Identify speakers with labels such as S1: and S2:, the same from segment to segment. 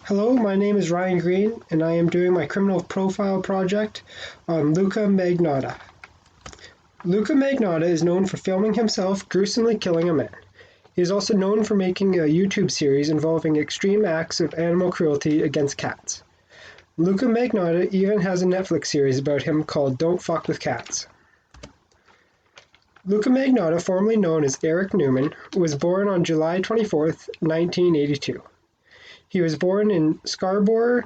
S1: Hello, my name is Ryan Green, and I am doing my criminal profile project on Luca Magnotta. Luca Magnotta is known for filming himself gruesomely killing a man. He is also known for making a YouTube series involving extreme acts of animal cruelty against cats. Luca Magnotta even has a Netflix series about him called Don't Fuck with Cats. Luca Magnotta, formerly known as Eric Newman, was born on July 24th, 1982. He was born in Scarborough,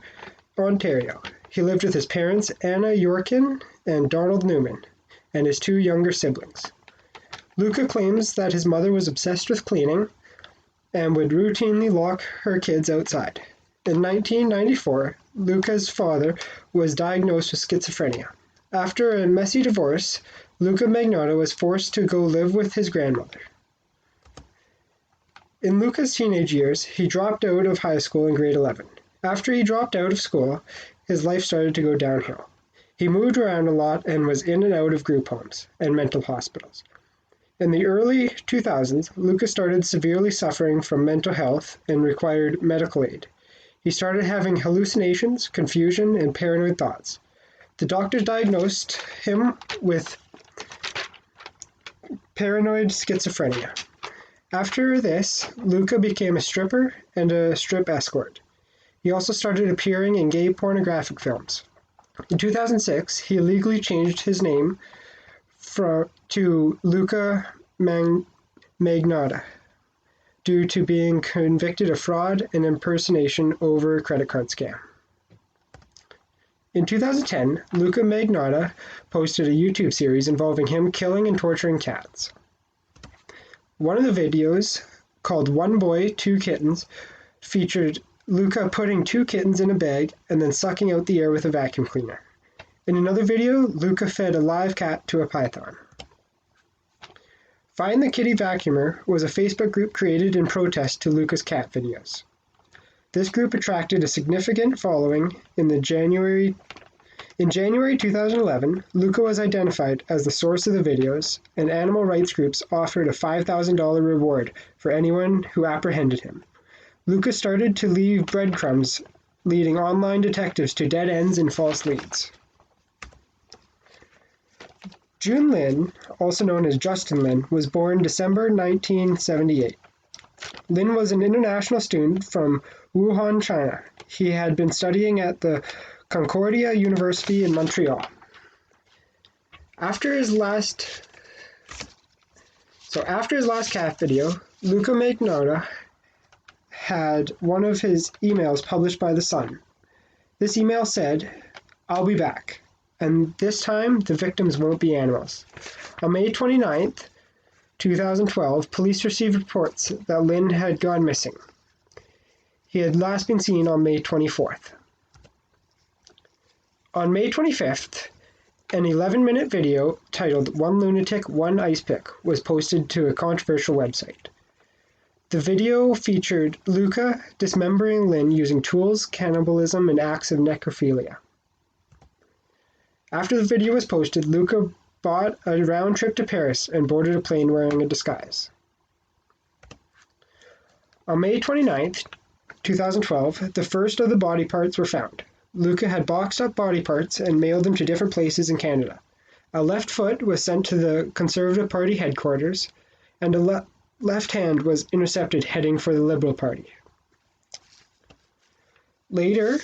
S1: Ontario. He lived with his parents, Anna Yorkin and Donald Newman, and his two younger siblings. Luca claims that his mother was obsessed with cleaning and would routinely lock her kids outside. In 1994, Luca's father was diagnosed with schizophrenia. After a messy divorce, Luca Magnotta was forced to go live with his grandmother. In Luca's teenage years, he dropped out of high school in grade 11. After he dropped out of school, his life started to go downhill. He moved around a lot and was in and out of group homes and mental hospitals. In the early 2000s, Luca started severely suffering from mental health and required medical aid. He started having hallucinations, confusion, and paranoid thoughts. The doctors diagnosed him with paranoid schizophrenia. After this, Luca became a stripper and a strip escort. He also started appearing in gay pornographic films. In 2006, he illegally changed his name to Luca Magnotta due to being convicted of fraud and impersonation over a credit card scam. In 2010, Luca Magnotta posted a YouTube series involving him killing and torturing cats. One of the videos, called One Boy, Two Kittens, featured Luca putting two kittens in a bag and then sucking out the air with a vacuum cleaner. In another video, Luca fed a live cat to a python. Find the Kitty Vacuumer was a Facebook group created in protest to Luca's cat videos. This group attracted a significant following. In January 2011, Luca was identified as the source of the videos, and animal rights groups offered a $5,000 reward for anyone who apprehended him. Luca started to leave breadcrumbs, leading online detectives to dead ends and false leads. Jun Lin, also known as Justin Lin, was born December 1978. Lin was an international student from Wuhan, China. He had been studying at the Concordia University in Montreal. After his last cat video, Luca Magnotta had one of his emails published by The Sun. This email said, "I'll be back, and this time the victims won't be animals." On May 29th, 2012, police received reports that Lin had gone missing. He had last been seen on May 24th. On May 25th, an 11-minute video titled "One Lunatic, One Ice Pick" was posted to a controversial website. The video featured Luca dismembering Lin using tools, cannibalism, and acts of necrophilia. After the video was posted, Luca bought a round trip to Paris and boarded a plane wearing a disguise. On May 29th, 2012, the first of the body parts were found. Luca had boxed up body parts and mailed them to different places in Canada. A left foot was sent to the Conservative Party headquarters, and a left hand was intercepted heading for the Liberal Party. Later,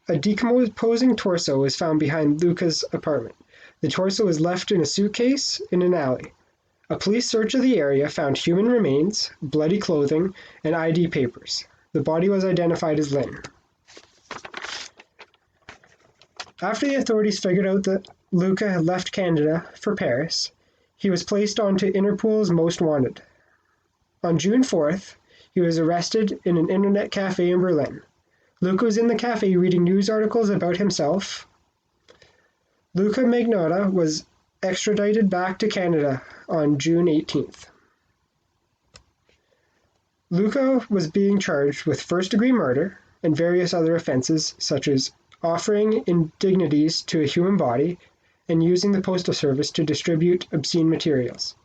S1: a decomposing torso was found behind Luca's apartment. The torso was left in a suitcase in an alley. A police search of the area found human remains, bloody clothing, and ID papers. The body was identified as Lin. After the authorities figured out that Luca had left Canada for Paris, he was placed onto Interpol's Most Wanted. On June 4th, he was arrested in an internet cafe in Berlin. Luca was in the cafe reading news articles about himself. Luca Magnotta was extradited back to Canada on June 18th. Luca was being charged with first-degree murder and various other offenses such as offering indignities to a human body and using the postal service to distribute obscene materials.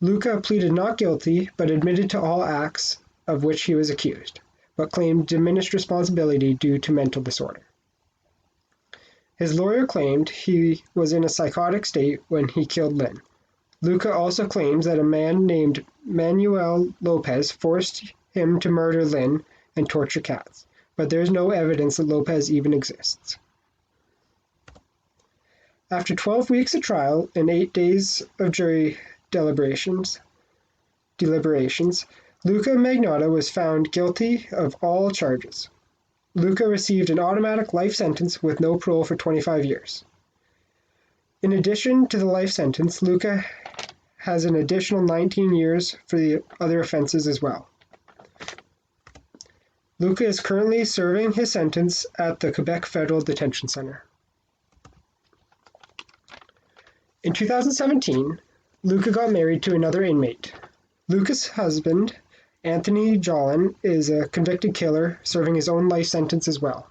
S1: Luca pleaded not guilty but admitted to all acts of which he was accused. but claimed diminished responsibility due to mental disorder. His lawyer claimed he was in a psychotic state when he killed Lynn. Luca also claims that a man named Manuel Lopez forced him to murder Lynn and torture cats, but there is no evidence that Lopez even exists. After 12 weeks of trial and 8 days of jury deliberations, Luca Magnotta was found guilty of all charges. Luca received an automatic life sentence with no parole for 25 years. In addition to the life sentence, Luca has an additional 19 years for the other offenses as well. Luca is currently serving his sentence at the Quebec Federal Detention Center. In 2017, Luca got married to another inmate. Luca's husband, Anthony Jolin, is a convicted killer serving his own life sentence as well.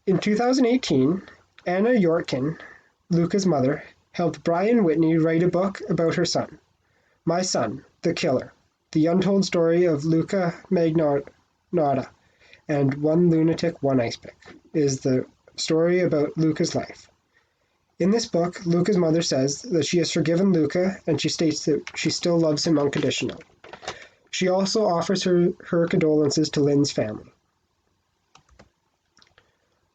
S1: In 2018, Anna Yorkin, Luca's mother, helped Brian Whitney write a book about her son, My Son, the Killer, the untold story of Luca Magnotta, and One Lunatic, One Ice Pick, is the story about Luca's life. In this book, Luca's mother says that she has forgiven Luca, and she states that she still loves him unconditionally. She also offers her condolences to Lynn's family.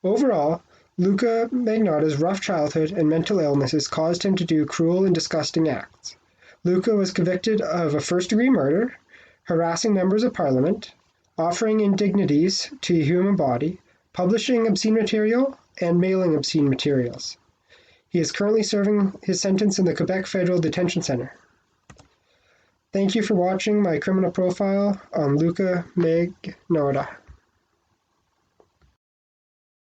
S1: Overall, Luca Magnotta's rough childhood and mental illnesses caused him to do cruel and disgusting acts. Luca was convicted of a first-degree murder, harassing members of parliament, offering indignities to the human body, publishing obscene material, and mailing obscene materials. He is currently serving his sentence in the Quebec Federal Detention Center. Thank you for watching my criminal profile on Luca Magnotta.